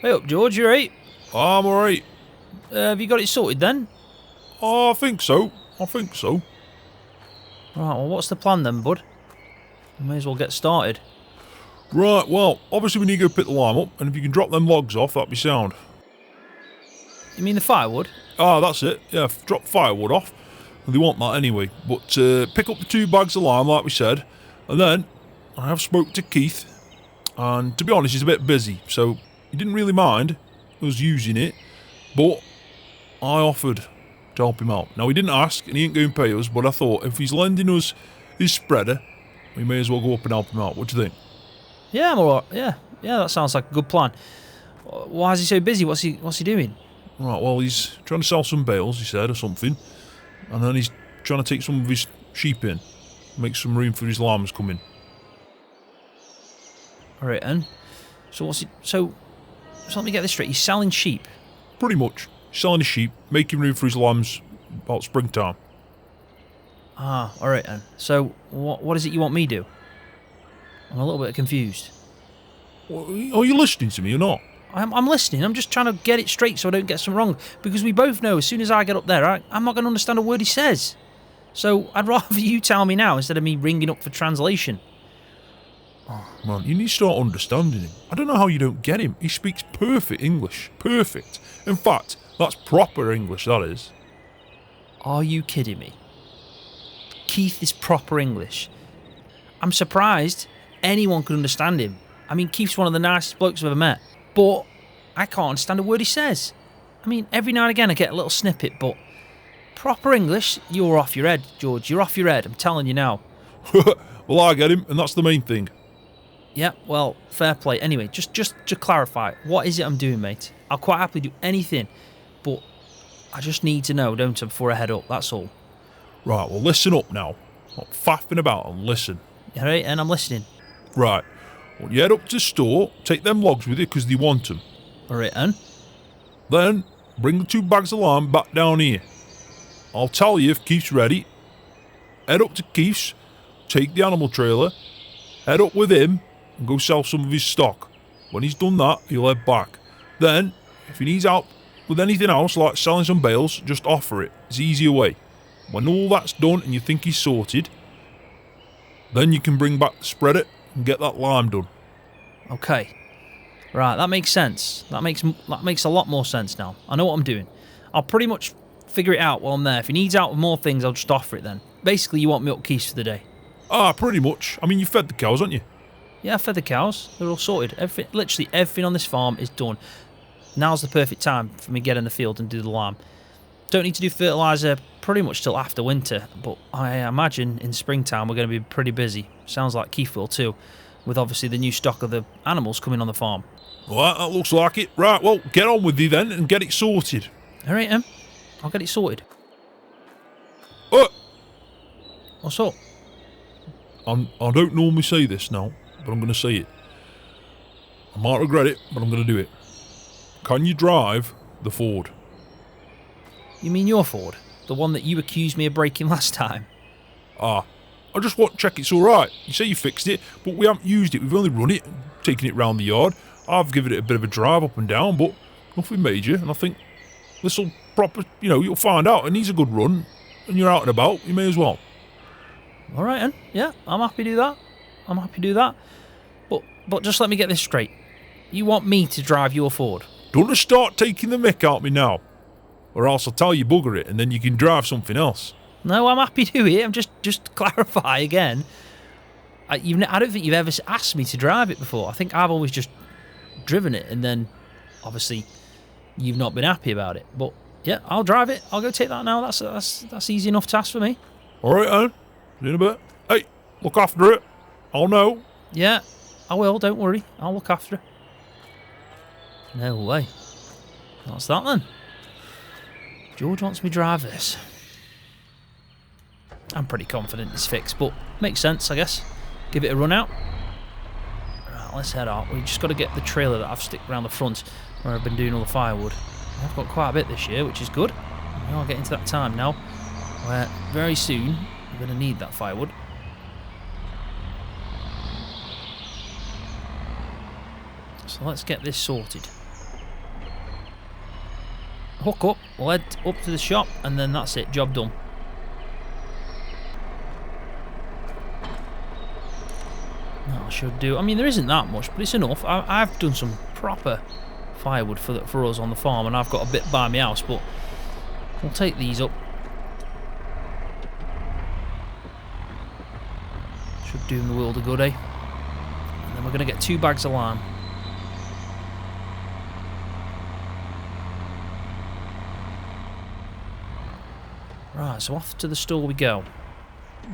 Hey up, George, you right? I'm alright. Have you got it sorted then? Oh, I think so. I think so. Right, well what's the plan then, bud? We may as well get started. Right, well, obviously we need to go pick the lime up, and if you can drop them logs off, that'd be sound. You mean the firewood? Ah, that's it. Yeah, drop firewood off. They want that anyway. But pick up the 2 bags of lime, like we said, and then I have spoke to Keith, and to be honest, he's a bit busy, so he didn't really mind us using it, but I offered to help him out. Now, he didn't ask, and he ain't going to pay us, but I thought if he's lending us his spreader, we may as well go up and help him out. What do you think? Yeah, I'm alright. Yeah, that sounds like a good plan. Why is he so busy? What's he doing? Right, well, he's trying to sell some bales, he said, or something, and then he's trying to take some of his sheep in, make some room for his lambs coming. Alright then. So what's he... So let me get this straight. He's selling sheep? Pretty much. He's selling his sheep, making room for his lambs about springtime. Ah, alright then. So what is it you want me to do? I'm a little bit confused. Well, are you listening to me or not? I'm listening. I'm just trying to get it straight so I don't get something wrong. Because we both know as soon as I get up there, I'm not going to understand a word he says. So I'd rather you tell me now instead of me ringing up for translation. Oh, man, you need to start understanding him. I don't know how you don't get him. He speaks perfect English. Perfect. In fact, that's proper English, that is. Are you kidding me? Keith is proper English. I'm surprised anyone could understand him. I mean, Keith's one of the nicest blokes I've ever met. But I can't understand a word he says. I mean, every now and again I get a little snippet, but proper English, you're off your head, George. You're off your head, I'm telling you now. Well, I get him, and that's the main thing. Yeah, well, fair play. Anyway, just to clarify, what is it I'm doing, mate? I'll quite happily do anything, but I just need to know, don't I, before I head up, that's all. Right, well, listen up now. Not faffing about and listen. Alright, and I'm listening. Right. Well, you head up to the store, take them logs with you because they want them. Alright, and? Then, bring the 2 bags of lime back down here. I'll tell you if Keith's ready. Head up to Keith's, take the animal trailer, head up with him, and go sell some of his stock. When he's done that, he'll head back. Then, if he needs help with anything else, like selling some bales, just offer it. It's the easier way. When all that's done and you think he's sorted, then you can bring back the spreader and get that lime done. Okay. Right, that makes sense. That makes a lot more sense now. I know what I'm doing. I'll pretty much figure it out while I'm there. If he needs out with more things, I'll just offer it then. Basically, you want me up Keith's for the day. Ah, pretty much. I mean, you fed the cows, haven't you? Yeah, I fed the cows. They're all sorted. Literally everything on this farm is done. Now's the perfect time for me to get in the field and do the lime. Don't need to do fertiliser pretty much till after winter, but I imagine in springtime we're going to be pretty busy. Sounds like Keith will too, with obviously the new stock of the animals coming on the farm. Well, that looks like it. Right, well, get on with you then and get it sorted. Alright, I'll get it sorted. What's up? I don't normally say this now, but I'm going to say it. I might regret it, but I'm going to do it. Can you drive the Ford? You mean your Ford? The one that you accused me of breaking last time? Ah, I just want to check it's alright. You say you fixed it, but we haven't used it. We've only run it, taken it round the yard. I've given it a bit of a drive up and down, but nothing major. And I think this'll proper, you'll find out. It needs a good run, and you're out and about. You may as well. Alright then, yeah, I'm happy to do that. But just let me get this straight. You want me to drive your Ford? Don't start taking the mick out of me now. Or else I'll tell you bugger it, and then you can drive something else. No, I'm happy to do it. I'm just to clarify again. I don't think you've ever asked me to drive it before. I think I've always just driven it, and then obviously you've not been happy about it. But yeah, I'll drive it. I'll go take that now. That's easy enough task for me. All right, Anne. See you in a bit. Hey, look after it. I'll know. Yeah, I will. Don't worry. I'll look after it. No way. What's that then? George wants me to drive this. I'm pretty confident it's fixed, but makes sense, I guess. Give it a run out. Right, let's head out. We've just got to get the trailer that I've stick around the front where I've been doing all the firewood. I've got quite a bit this year, which is good. We are getting to that time now where very soon we're going to need that firewood. So let's get this sorted. hook up, we'll head up to the shop, and then that's it, job done. That should do. I mean, there isn't that much, but it's enough. I've done some proper firewood for us on the farm, and I've got a bit by my house, but we'll take these up. Should do them the world of good, eh? And then we're going to get 2 bags of lime. Right, so off to the store we go.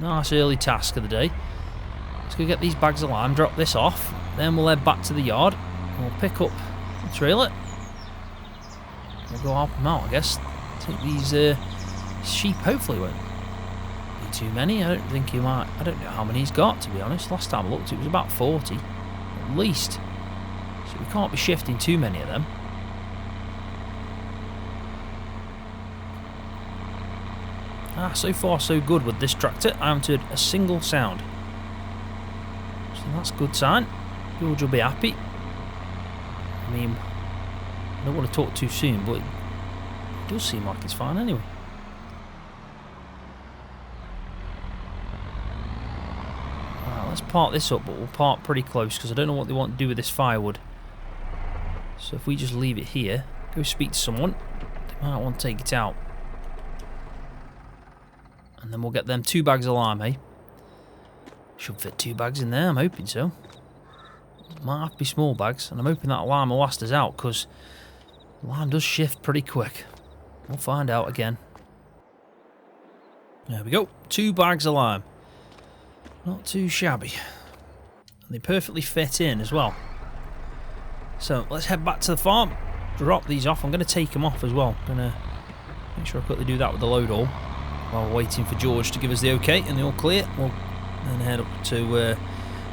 Nice early task of the day. Let's go get these bags of lime, drop this off, then we'll head back to the yard, and we'll pick up the trailer. We'll go help them out, I guess. Take these sheep, hopefully won't be too many. I don't think he might. I don't know how many he's got, to be honest. Last time I looked, it was about 40, at least. So we can't be shifting too many of them. So far so good with this tractor. I haven't heard a single sound. So that's a good sign. George will be happy. I mean, I don't want to talk too soon, but it does seem like it's fine anyway. Right, let's park this up, but we'll park pretty close because I don't know what they want to do with this firewood. So if we just leave it here, go speak to someone, they might want to take it out. And then we'll get them 2 bags of lime, eh? Should fit 2 bags in there, I'm hoping so. Might have to be small bags, and I'm hoping that lime will last us out, because lime does shift pretty quick. We'll find out again. There we go, 2 bags of lime. Not too shabby. And they perfectly fit in as well. So let's head back to the farm, drop these off. I'm going to take them off as well. I'm going to make sure I quickly do that with the load all. While we're waiting for George to give us the okay and the all clear, we'll then head up to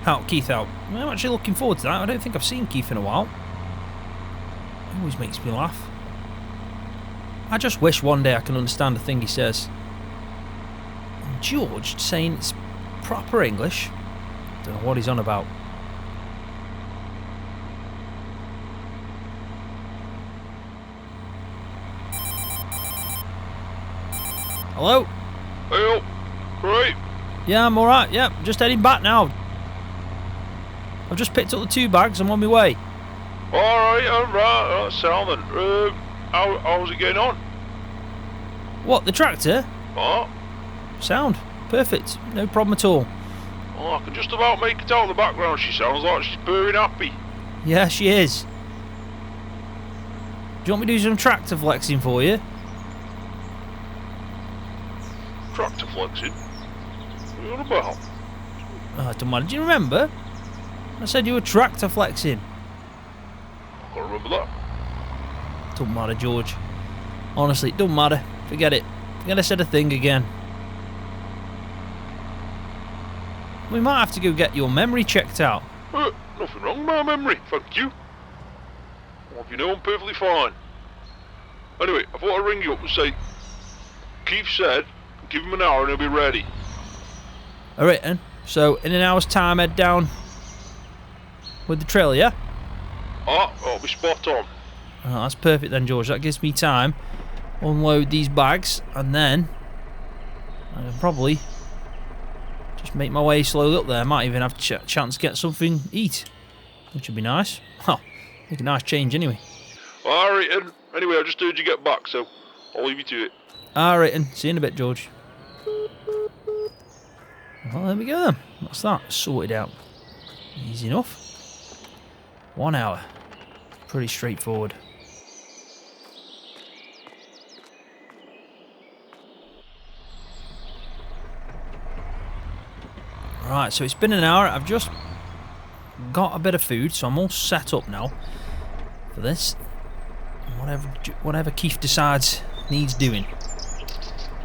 help Keith out. I'm actually looking forward to that. I don't think I've seen Keith in a while. It always makes me laugh. I just wish one day I can understand a thing he says. And George saying it's proper English. Don't know what he's on about. Hello? Hey, right? Yeah, I'm alright. Yeah, just heading back now. I've just picked up the 2 bags. I'm on my way. Alright, sound then. How's it getting on? What, the tractor? What? Sound. Perfect. No problem at all. Oh, I can just about make it out in the background. She sounds like she's purring happy. Yeah, she is. Do you want me to do some tractor flexing for you? Tractor flexing? What are you on about? Oh, it don't matter. Do you remember? I said you were tractor flexing. I can't remember that. Don't matter, George. Honestly, it don't matter. Forget it. Forget I said a thing again. We might have to go get your memory checked out. Nothing wrong with my memory, thank you. Well, you know I'm perfectly fine. Anyway, I thought I'd ring you up and say, Keith said, give him an hour and he'll be ready. Alright then. So, in an hour's time, head down with the trailer, yeah? I'll be spot on. Oh, that's perfect then, George. That gives me time. Unload these bags, and then I can probably just make my way slowly up there. Might even have a chance to get something to eat, which would be nice. Well, make a nice change anyway. Alright, and anyway, I just heard you get back, so I'll leave you to it. Alright, and see you in a bit, George. Well, there we go then. That's that. Sorted out. Easy enough. 1 hour. Pretty straightforward. Right, so it's been an hour. I've just got a bit of food, so I'm all set up now for this. Whatever Keith decides needs doing.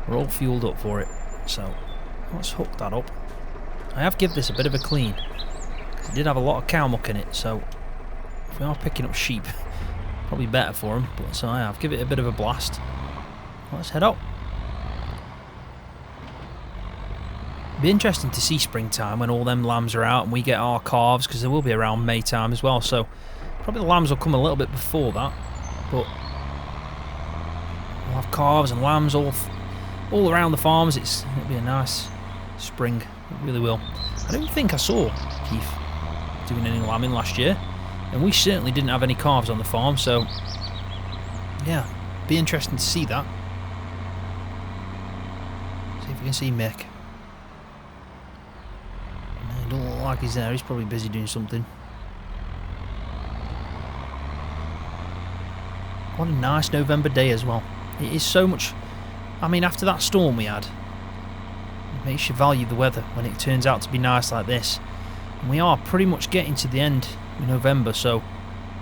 We're all fueled up for it. So let's hook that up. I have given this a bit of a clean. It did have a lot of cow muck in it, so if we are picking up sheep, probably better for them. But so I have. Give it a bit of a blast. Let's head up. Be interesting to see springtime when all them lambs are out and we get our calves, because they will be around May time as well. So probably the lambs will come a little bit before that. But We'll have calves and lambs all around the farms. It'll be a nice spring. It really will. I don't think I saw Keith doing any lambing last year, and we certainly didn't have any calves on the farm, so yeah, be interesting to see that. See if we can see Mick. It don't look like he's there. He's probably busy doing something. What a nice November day as well. It is so much. I mean, after that storm we had, it makes you value the weather when it turns out to be nice like this. And we are pretty much getting to the end of November, so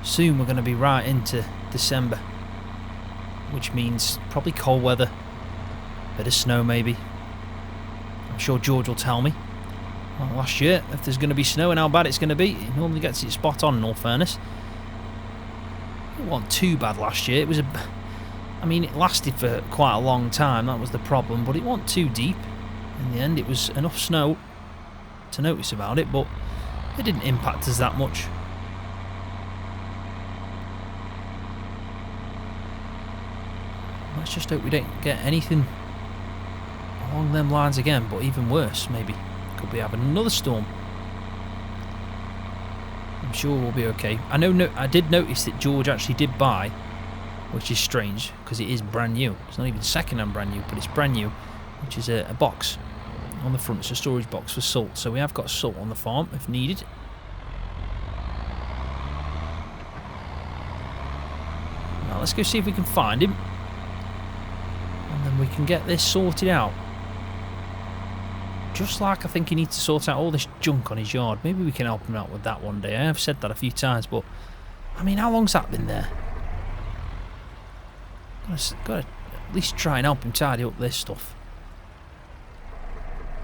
soon we're going to be right into December, which means probably cold weather, bit of snow maybe. I'm sure George will tell me. Well, last year, if there's going to be snow and how bad it's going to be, it normally gets it spot on, in all fairness. It wasn't too bad last year. It was I mean, it lasted for quite a long time, that was the problem, but it wasn't too deep. In the end, it was enough snow to notice about it, but it didn't impact us that much. Let's just hope we don't get anything along them lines again, but even worse, maybe. Could be having another storm. I'm sure we'll be okay. I did notice that George actually did buy, which is strange because it is brand new. It's not even second-hand brand new, but it's brand new, which is a box on the front. It's a storage box for salt. So we have got salt on the farm if needed. Now let's go see if we can find him, and then we can get this sorted out. Just like I think he needs to sort out all this junk on his yard. Maybe we can help him out with that one day. I have said that a few times, but I mean, how long's that been there? Got to at least try and help him tidy up this stuff.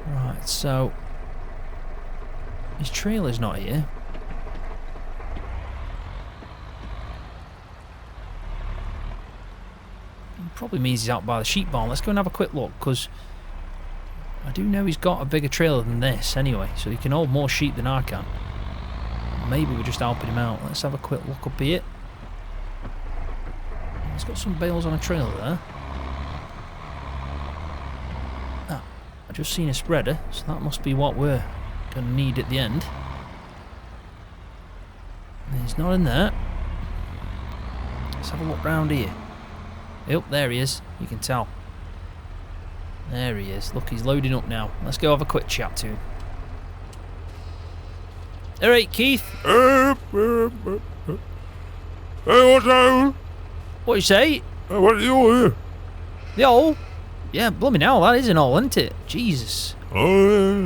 Right, so his trailer's not here. It probably means he's out by the sheep barn. Let's go and have a quick look, because I do know he's got a bigger trailer than this anyway, so he can hold more sheep than I can. Maybe we're just helping him out. Let's have a quick look up here. He's got some bales on a trailer there. Ah, I just seen a spreader, so that must be what we're going to need at the end. He's not in there. Let's have a look round here. Yep, there he is. You can tell. There he is. Look, he's loading up now. Let's go have a quick chat to him. Alright, Keith. Hey, what's that? What you say? What are you here? The hole? Yeah, blooming hell, that is an hole, isn't it? Jesus. Oh,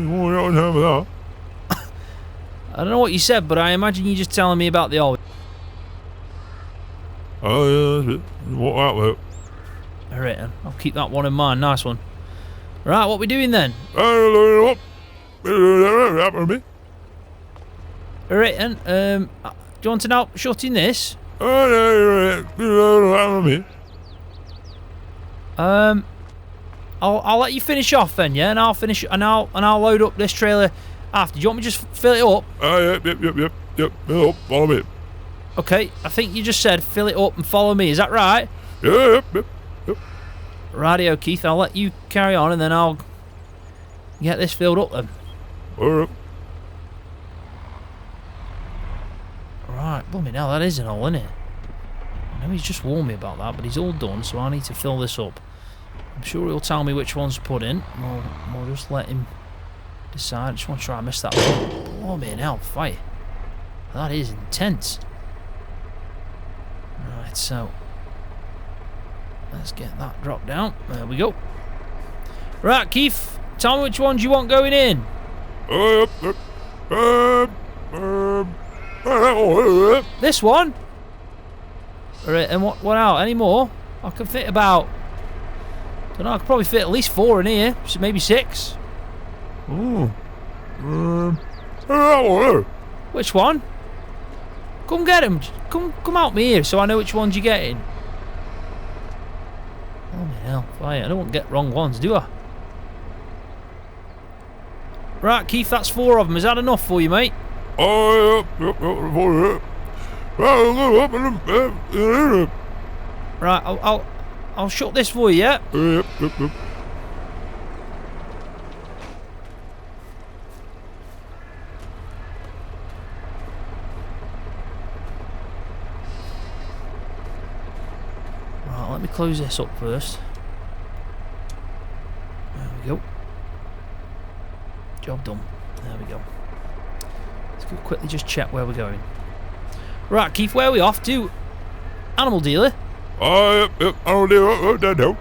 I don't know what you said, but I imagine you're just telling me about the hole. oh yeah, what that way? Alright then, I'll keep that one in mind. Nice one. Right, what we doing then? What? Alright then, do you want to now shutting this? I'll let you finish off then, yeah, and I'll finish and I'll load up this trailer after. Do you want me to just fill it up? Yep. Fill up, follow me. Okay, I think you just said fill it up and follow me. Is that right? Yep. Rightio, Keith. I'll let you carry on, and then I'll get this filled up then. Alright. Right, blooming hell, that is an hole, isn't it? I know he's just warned me about that, but he's all done, so I need to fill this up. I'm sure he'll tell me which one's put in. We'll just let him decide. I just want to try and miss that one. Blooming hell, fight. That is intense. Right, so let's get that dropped down. There we go. Right, Keith, tell me which ones you want going in. This one? Alright, and what out? Any more? I can fit about, don't know, I could probably fit at least 4 in here, so maybe 6. Which one? Come get him. Come out me here so I know which ones you're getting. Oh my hell, fire. I don't want to get wrong ones, do I? Right, Keith, that's 4 of them. Is that enough for you, mate? Right, Right, I'll shut this for you, yeah? Yep. Right, let me close this up first. There we go. Job done. There we go. Let's go quickly just check where we're going. Right, Keith, where are we off to? Animal dealer? Yep. No.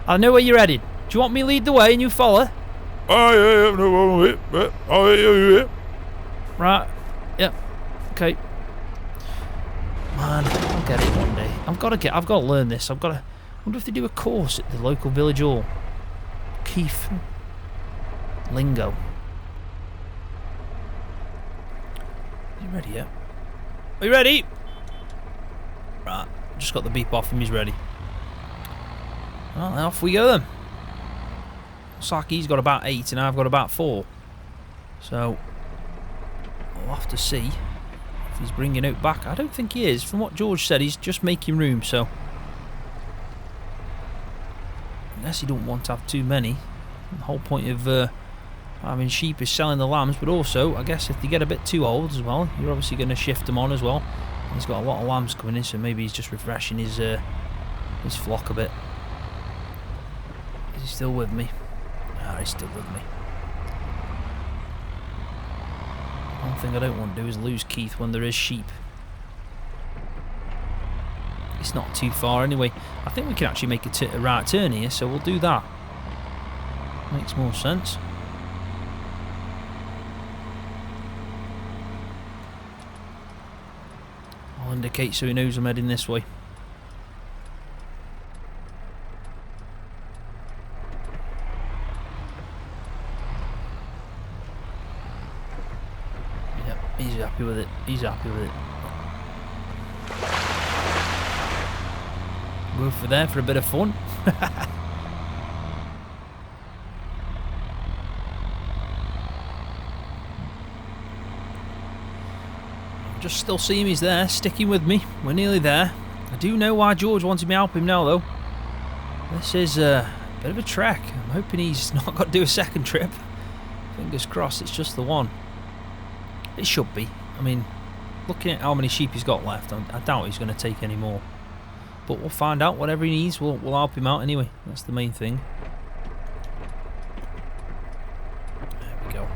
I know where you're headed. Do you want me to lead the way and you follow? Yeah. No. Yeah. Right. Yep. Okay. Man, I'll get it one day. I've got to learn this. I wonder if they do a course at the local village hall. Keith. Lingo. Are you ready yet? Are you ready? Right. Just got the beep off him. He's ready. Well, then off we go then. Looks like he's got about 8 and I've got about 4. So, we'll have to see if he's bringing out back. I don't think he is. From what George said, he's just making room, so... Unless he don't want to have too many. The whole point of having sheep is selling the lambs, but also, I guess if they get a bit too old as well, you're obviously going to shift them on as well. He's got a lot of lambs coming in, so maybe he's just refreshing his flock a bit. Is he still with me? Ah, he's still with me. One thing I don't want to do is lose Keith when there is sheep. It's not too far anyway. I think we can actually make a right turn here, so we'll do that. Makes more sense. I'll indicate so he knows I'm heading this way. Yep, he's happy with it. He's happy with it. Go for there for a bit of fun. Just still see him, he's there, sticking with me. We're nearly there. I do know why George wanted me to help him now, though. This is a bit of a trek. I'm hoping he's not got to do a second trip. Fingers crossed it's just the one. It should be. I mean, looking at how many sheep he's got left, I doubt he's going to take any more. But we'll find out. Whatever he needs, we'll help him out anyway. That's the main thing. There we go.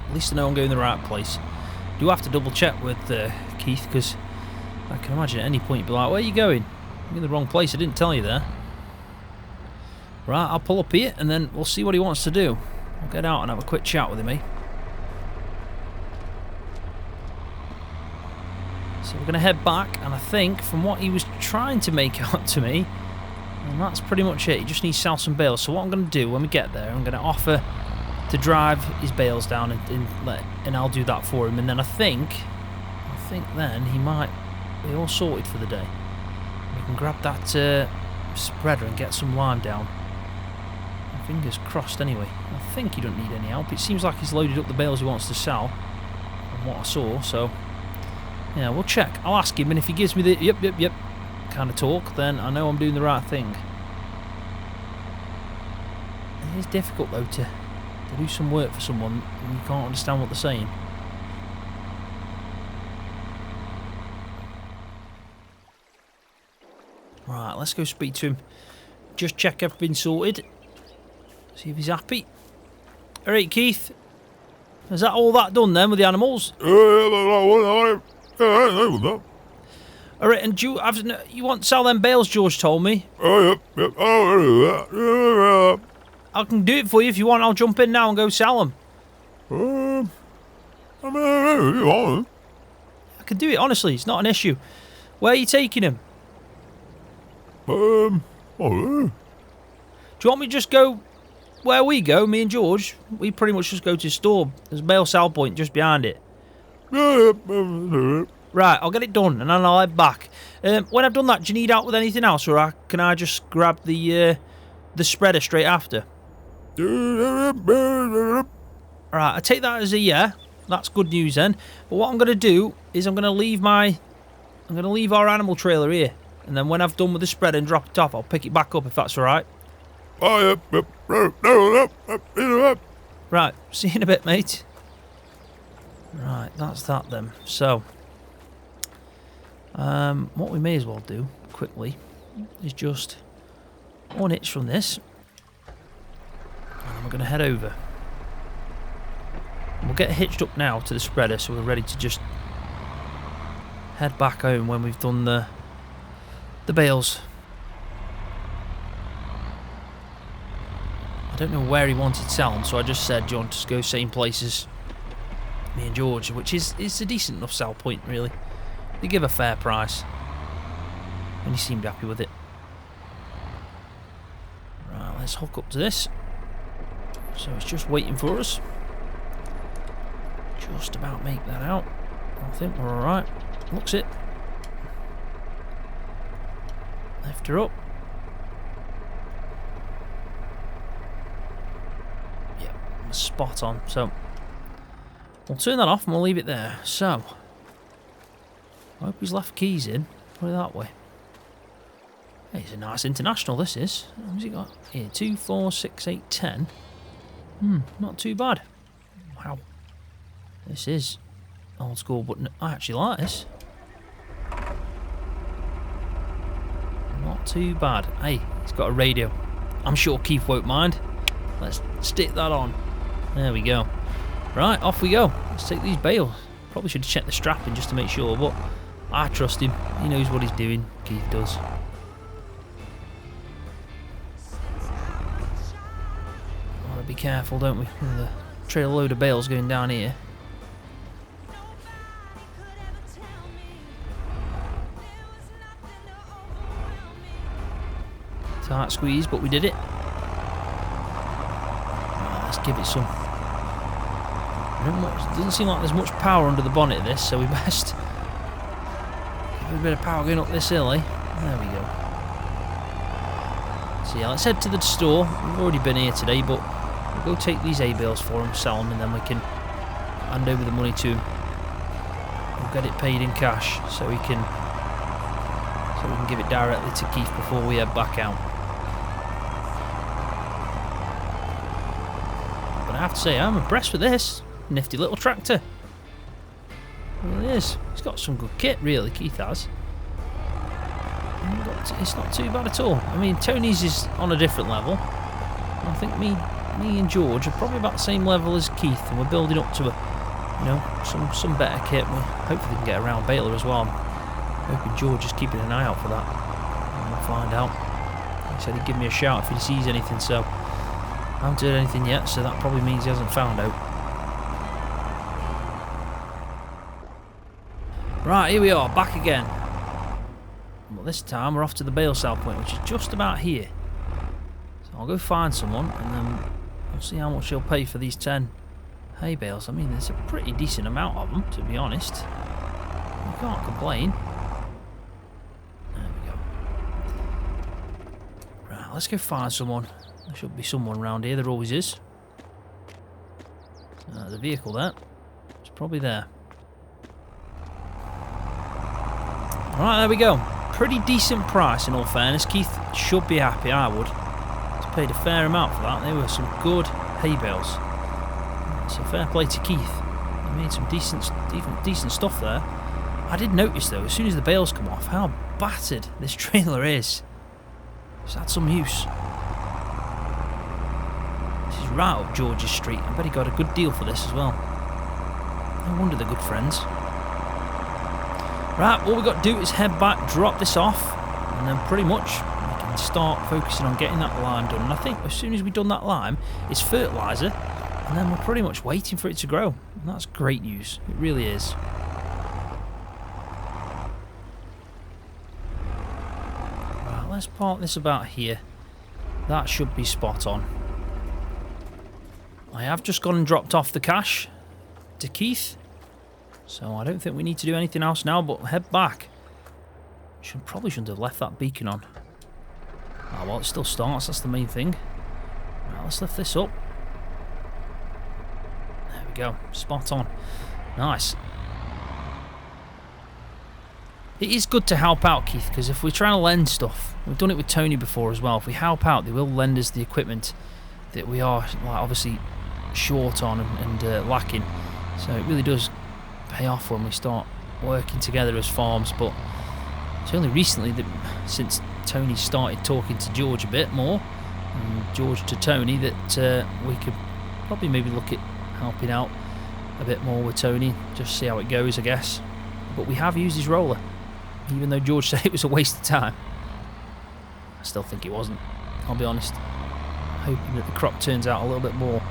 At least I know I'm going the right place. Do have to double check with Keith, because I can imagine at any point you'd be like, where are you going? You're in the wrong place, I didn't tell you there. Right, I'll pull up here and then we'll see what he wants to do. I'll get out and have a quick chat with him, eh? So we're going to head back, and I think from what he was trying to make out to me, and that's pretty much it. He just needs to sell some bales. So what I'm going to do when we get there, I'm going to offer to drive his bales down and I'll do that for him. And then I think then he might be all sorted for the day. We can grab that spreader and get some lime down. Fingers crossed anyway. I think he don't need any help. It seems like he's loaded up the bales he wants to sell from what I saw. So yeah, we'll check. I'll ask him, and if he gives me the yep kind of talk, then I know I'm doing the right thing. It is difficult though to do some work for someone and you can't understand what they're saying. Right, let's go speak to him. Just check everything's sorted. See if he's happy. Alright, Keith. Is that all that done then with the animals? Alright, and do you want to sell them bales, George told me? Yep. I can do it for you if you want. I'll jump in now and go sell them. I can do it, honestly. It's not an issue. Where are you taking him? Do you want me to just go where we go, me and George? We pretty much just go to the store. There's a bale sell point just behind it. Right, I'll get it done and then I'll head back. When I've done that, do you need help with anything else, or can I just grab the spreader straight after? Alright, I take that as a yeah. That's good news then. But what I'm going to do is I'm going to leave our animal trailer here. And then when I've done with the spread and dropped it off, I'll pick it back up if that's alright. Right, see you in a bit, mate. Right, that's that then. So, what we may as well do, quickly, is just unhitch from this. And then we're going to head over. We'll get hitched up now to the spreader so we're ready to just head back home when we've done the bales. I don't know where he wanted to sell them, so I just said, do you want to go same places me and George, which is a decent enough sell point, really. They give a fair price. And he seemed happy with it. Right, let's hook up to this. So it's just waiting for us. Just about make that out. I think we're alright. Looks it. Lift her up. Yep, spot on. So we'll turn that off and we'll leave it there. So I hope he's left keys in. Put it that way. Hey, it's a nice international, this is. What's he got here? 2, 4, 6, 8, 10. Not too bad. Wow. This is old school, but I actually like this. Not too bad. Hey, it's got a radio. I'm sure Keith won't mind. Let's stick that on. There we go. Right, off we go. Let's take these bales. Probably should check the strapping just to make sure, but I trust him. He knows what he's doing. Keith does. Gotta be careful, don't we? With the trailer load of bales going down here. Tight squeeze, but we did it. Right, let's give it some. It doesn't seem like there's much power under the bonnet of this, so we best give it a bit of power going up this hill, eh? There we go. So yeah, let's head to the store. We've already been here today, but we'll go take these A-bales for him, sell them, and then we can hand over the money to him. We'll get it paid in cash, so we can give it directly to Keith before we head back out. But I have to say, I'm impressed with this. Nifty little tractor. Well, it is. It's got some good kit, really, Keith has. It's not too bad at all. I mean, Tony's is on a different level. I think me and George are probably about the same level as Keith, and we're building up to some better kit. Hopefully we can get a round baler as well. I'm hoping George is keeping an eye out for that. And we'll find out. He said he'd give me a shout if he sees anything, so I haven't heard anything yet, so that probably means he hasn't found out. Right, here we are, back again. But this time we're off to the bale sale point, which is just about here. So I'll go find someone, and then we'll see how much he'll pay for these 10 hay bales. I mean, there's a pretty decent amount of them, to be honest. You can't complain. There we go. Right, let's go find someone. There should be someone around here, there always is. There's a vehicle there. It's probably there. Right, there we go. Pretty decent price in all fairness. Keith should be happy, I would. He's paid a fair amount for that. They were some good hay bales. So fair play to Keith. He made some decent stuff there. I did notice though, as soon as the bales come off, how battered this trailer is. It's had some use. This is right up George's Street. I bet he got a good deal for this as well. No wonder they're good friends. Right, all we've got to do is head back, drop this off, and then pretty much we can start focusing on getting that lime done. And I think as soon as we've done that lime, it's fertiliser, and then we're pretty much waiting for it to grow. And that's great news. It really is. Right, let's park this about here. That should be spot on. I have just gone and dropped off the cash to Keith. So I don't think we need to do anything else now, but head back. Probably shouldn't have left that beacon on. Oh, well, it still starts, that's the main thing. Right, let's lift this up. go. Spot on. Nice. It is good to help out, Keith, because if we're trying to lend stuff, we've done it with Tony before as well. If we help out, they will lend us the equipment that we are obviously short on and lacking. So it really does pay off when we start working together as farms. But it's only recently that, since Tony started talking to George a bit more, and George to Tony, that we could probably maybe look at helping out a bit more with Tony, just see how it goes, I guess. But we have used his roller, even though George said it was a waste of time. I still think it wasn't, I'll be honest. Hoping that the crop turns out a little bit more,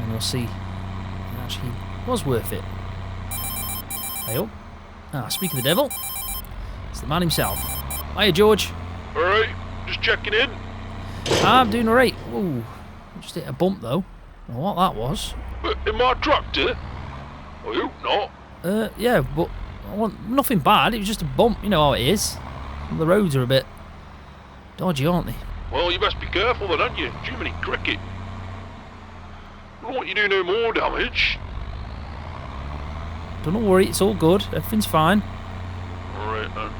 and we'll see. It actually was worth it. Hey up. Speak of the devil, it's the man himself. Hiya, George. Alright, just checking in. I'm doing alright. Ooh, just hit a bump though. I don't know what that was. In my tractor? I hope not. Yeah, but I want nothing bad. It was just a bump. You know how it is. The roads are a bit dodgy, aren't they? Well, you best be careful then, aren't you? Too many cricket. I don't want you to do no more damage. Don't worry, it's all good. Everything's fine. Alright then.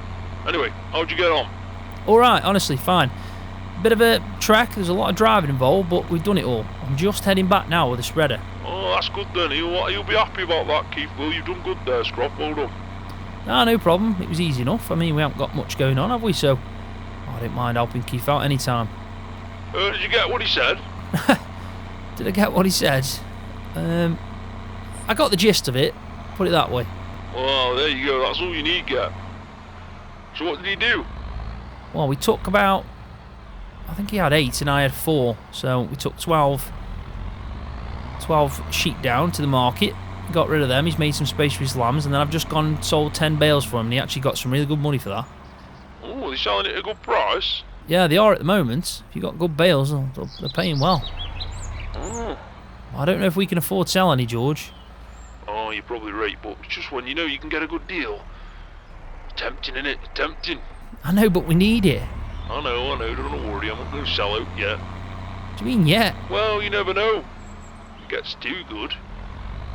Anyway, how'd you get on? Alright, honestly, fine. Bit of a trek, there's a lot of driving involved, but we've done it all. I'm just heading back now with the spreader. Oh, that's good then. You'll be happy about that, Keith. Well, you've done good there, Scroft. Well done. No problem. It was easy enough. I mean, we haven't got much going on, have we? So I don't mind helping Keith out any time. Did you get what he said? Did I get what he said? I got the gist of it. Put it that way. Well, there you go. That's all you need, get. So what did he do? Well, we took about, I think he had 8 and I had 4. So we took 12 sheep down to the market. Got rid of them. He's made some space for his lambs, and then I've just gone and sold 10 bales for him, and he actually got some really good money for that. Oh, they're selling it at a good price? Yeah, they are at the moment. If you've got good bales, they're paying well. Oh. I don't know if we can afford to sell any, George. Oh, you're probably right, but it's just when you know you can get a good deal. Tempting, innit? Tempting. I know, but we need it. I know, don't worry, I'm not going to sell out yet. What do you mean yet? Well, you never know. If it gets too good,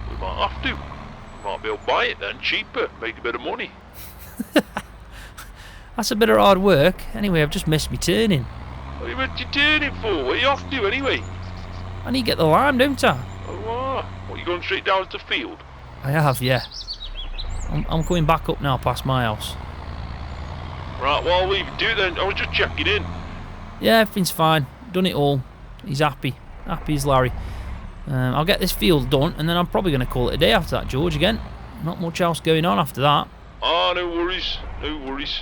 we might have to. We might be able to buy it then, cheaper, make a bit of money. That's a bit of hard work. Anyway, I've just missed me turning. What are you meant to turn it for? What are you off to anyway? I need to get the lime, don't I? Oh, what, you going straight down to the field? I have, yeah. I'm going back up now past my house. Right, well, I'll leave you to it then. I was just checking in. Yeah, everything's fine. Done it all. He's happy. Happy as Larry. I'll get this field done, and then I'm probably going to call it a day after that, George, again. Not much else going on after that. Ah, no worries. No worries.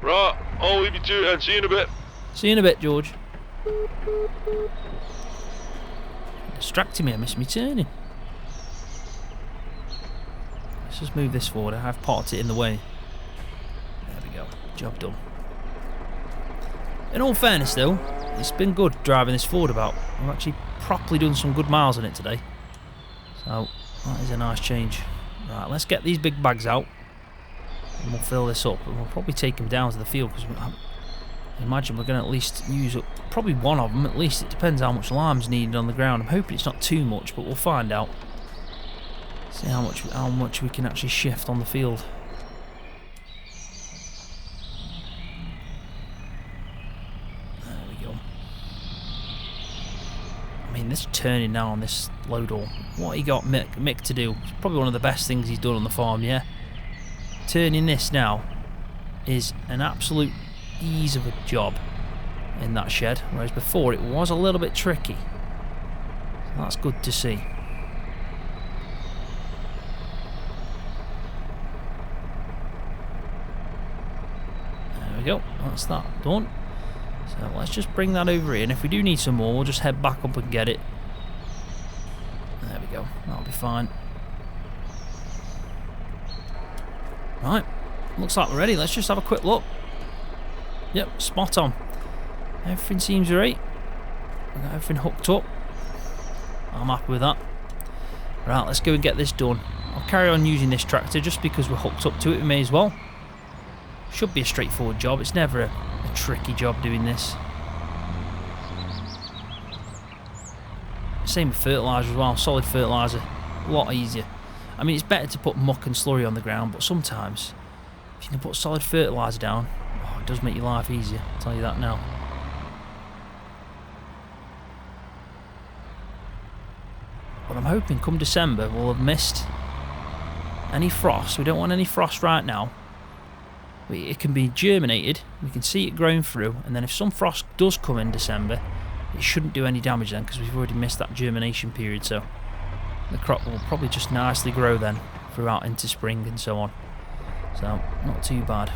Right, I'll leave you to it and see you in a bit. See you in a bit, George. Distracting me, I missed me turning. Let's just move this forward. I have parked it in the way. There we go. Job done. In all fairness though, it's been good driving this Ford about. I've actually properly done some good miles on it today. So, that is a nice change. Right, let's get these big bags out. And we'll fill this up. And we'll probably take them down to the field, because I imagine we're going to at least use up probably one of them at least. It depends how much lime's needed on the ground. I'm hoping it's not too much, but we'll find out. See how much we can actually shift on the field. There we go. I mean, this turning now on this load all, what he got Mick to do, it's probably one of the best things he's done on the farm, yeah? Turning this now is an absolute ease of a job in that shed, whereas before it was a little bit tricky. So that's good to see. There we go, that's that done. So let's just bring that over here, and if we do need some more, we'll just head back up and get it. There we go, that'll be fine. Right, looks like we're ready. Let's just have a quick look. Yep, spot on. Everything seems right. We've got everything hooked up. I'm happy with that. Right, let's go and get this done. I'll carry on using this tractor just because we're hooked up to it. We may as well. Should be a straightforward job. It's never a tricky job doing this. Same with fertiliser as well. Solid fertiliser. A lot easier. I mean, it's better to put muck and slurry on the ground, but sometimes if you can put solid fertiliser down, oh, it does make your life easier, I'll tell you that now. But I'm hoping come December we'll have missed any frost. We don't want any frost right now. It can be germinated, we can see it growing through, and then if some frost does come in December, it shouldn't do any damage then, because we've already missed that germination period, so the crop will probably just nicely grow then throughout into spring and so on. So, not too bad.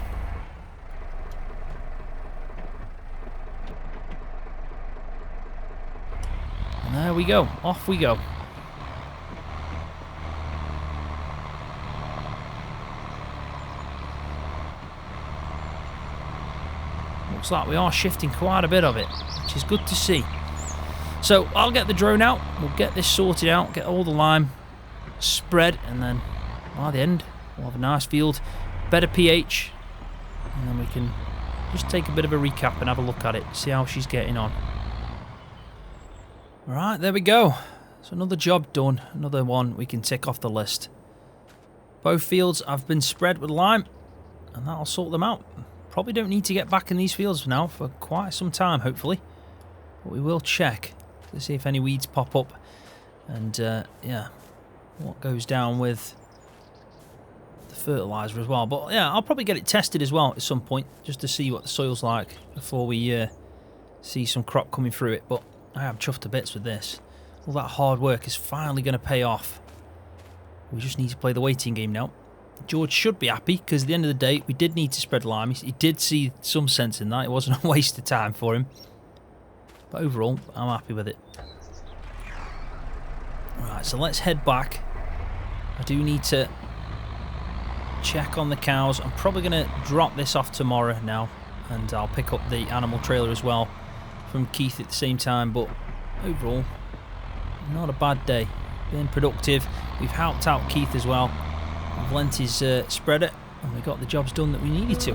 And there we go, off we go. Looks like we are shifting quite a bit of it, which is good to see. So I'll get the drone out, we'll get this sorted out, get all the lime spread, and then by the end we'll have a nice field, better pH, and then we can just take a bit of a recap and have a look at it, see how she's getting on. Alright, there we go. So another job done, another one we can tick off the list. Both fields have been spread with lime, and that'll sort them out. Probably don't need to get back in these fields now for quite some time, hopefully. But we will check to see if any weeds pop up. And, yeah, what goes down with the fertiliser as well. But, yeah, I'll probably get it tested as well at some point, just to see what the soil's like before we see some crop coming through it. But I am chuffed to bits with this. All that hard work is finally going to pay off. We just need to play the waiting game now. George should be happy, because at the end of the day, we did need to spread lime. He did see some sense in that. It wasn't a waste of time for him. But overall, I'm happy with it. Right, so let's head back. I do need to check on the cows. I'm probably going to drop this off tomorrow now, and I'll pick up the animal trailer as well from Keith at the same time. But overall, not a bad day. Been productive. We've helped out Keith as well. We've lent his spreader, and we got the jobs done that we needed to.